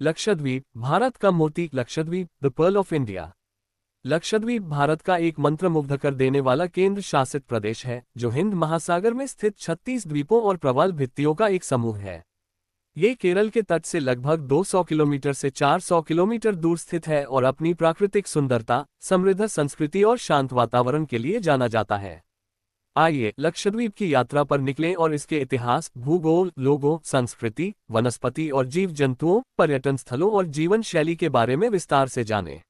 लक्षद्वीप, भारत का मोती। Lakshadweep, the pearl of India. Lakshadweep Bharat का एक मंत्रमुग्ध कर देने वाला केंद्र शासित प्रदेश है, जो हिंद महासागर में स्थित 36 द्वीपों और प्रवाल भित्तियों का एक समूह है। ये केरल के तट से लगभग 200 किलोमीटर से 400 किलोमीटर दूर स्थित है और अपनी प्राकृतिक सुंदरता, समृद्ध संस्कृति और शांत वातावरण के लिए जाना जाता है। आइए लक्षद्वीप की यात्रा पर निकलें और इसके इतिहास, भूगोल, लोगों, संस्कृति, वनस्पति और जीव जंतुओं, पर्यटन स्थलों और जीवन शैली के बारे में विस्तार से जानें।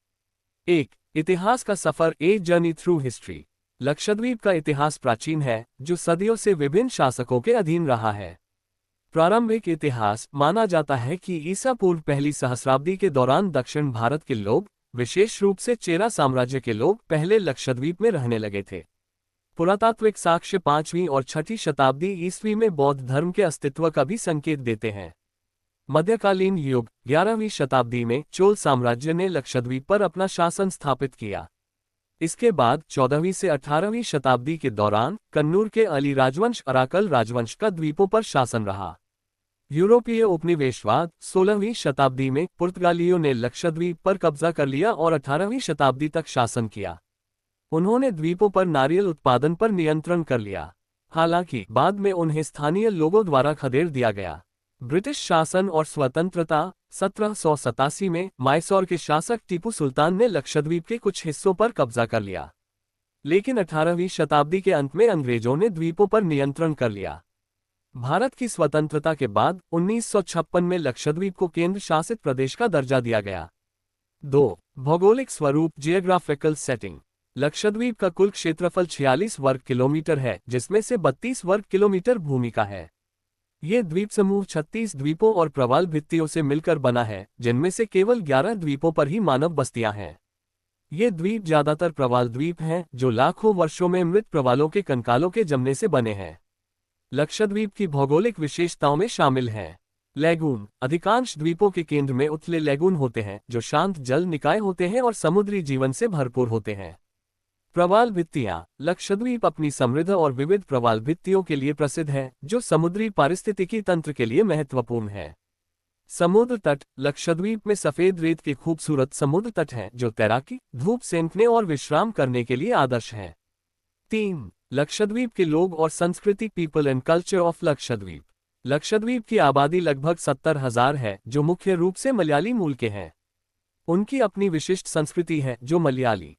1. इतिहास का सफर, a journey through history. Lakshadweep का इतिहास प्राचीन है, जो सदियों से विभिन्न शासकों के अधीन रहा है। प्रारंभिक इतिहास माना जाता है कि ईसा पूर्व पहली सहस्राब्दी के दौरान दक्षिण भारत के लोग, विशेष रूप से चेरा साम्राज्य के लोग, पहले लक्षद्वीप में रहने लगे थे। पुरातात्विक साक्ष्य 5वीं और 6ठी शताब्दी ईस्वी में बौद्ध धर्म के अस्तित्व का भी संकेत देते हैं। मध्यकालीन युग, 11वीं शताब्दी में चोल साम्राज्य ने लक्षद्वीप पर अपना शासन स्थापित किया। इसके बाद 14वीं से 18वीं शताब्दी के दौरान कन्नूर के अली राजवंश, अराकल राजवंश का द्वीपों पर शासन रहा। यूरोपीय उपनिवेशवाद, 16वीं शताब्दी में पुर्तगालियों ने लक्षद्वीप पर कब्जा कर लिया और 18वीं शताब्दी तक शासन किया। उन्होंने द्वीपों पर नारियल उत्पादन पर नियंत्रण कर लिया, हालांकि बाद में उन्हें स्थानीय लोगों द्वारा खदेड़ दिया गया। ब्रिटिश शासन और स्वतंत्रता, 1787 में मैसूर के शासक टीपू सुल्तान ने लक्षद्वीप के कुछ हिस्सों पर कब्जा कर लिया, लेकिन 18वीं शताब्दी के अंत में अंग्रेजों ने द्वीपों पर नियंत्रण कर लिया। भारत की स्वतंत्रता के बाद 1956 में लक्षद्वीप को केंद्र शासित प्रदेश का दर्जा दिया गया। 2. भौगोलिक स्वरूप, जियोग्राफिकल सेटिंग। लक्षद्वीप का कुल क्षेत्रफल 46 वर्ग किलोमीटर है, जिसमें से 32 वर्ग किलोमीटर भूमि का है। ये द्वीप समूह 36 द्वीपों और प्रवाल भित्तियों से मिलकर बना है, जिनमें से केवल 11 द्वीपों पर ही मानव बस्तियां हैं। ये द्वीप ज्यादातर प्रवाल द्वीप हैं, जो लाखों वर्षों में मृत प्रवालों के कंकालों के जमने से बने हैं। लक्षद्वीप की भौगोलिक विशेषताओं में शामिल हैं लैगून। अधिकांश द्वीपों के केंद्र में उथले लैगून होते हैं, जो शांत जल निकाय होते हैं और समुद्री जीवन से भरपूर होते हैं। प्रवाल भित्तियां। लक्षद्वीप अपनी समृद्ध और विविध प्रवाल भित्तियों के लिए प्रसिद्ध है, जो समुद्री पारिस्थितिकी तंत्र के लिए महत्वपूर्ण है। समुद्र तट। लक्षद्वीप में सफेद रेत के खूबसूरत समुद्र तट हैं, जो तैराकी, धूप सेंकने और विश्राम करने के लिए आदर्श हैं। 3. लक्षद्वीप के लोग और संस्कृति, people and culture of Lakshadweep. Lakshadweep की आबादी लगभग 70,000 है, जो मुख्य रूप से मलयाली मूल के हैं। उनकी अपनी विशिष्ट संस्कृति है, जो मलयाली,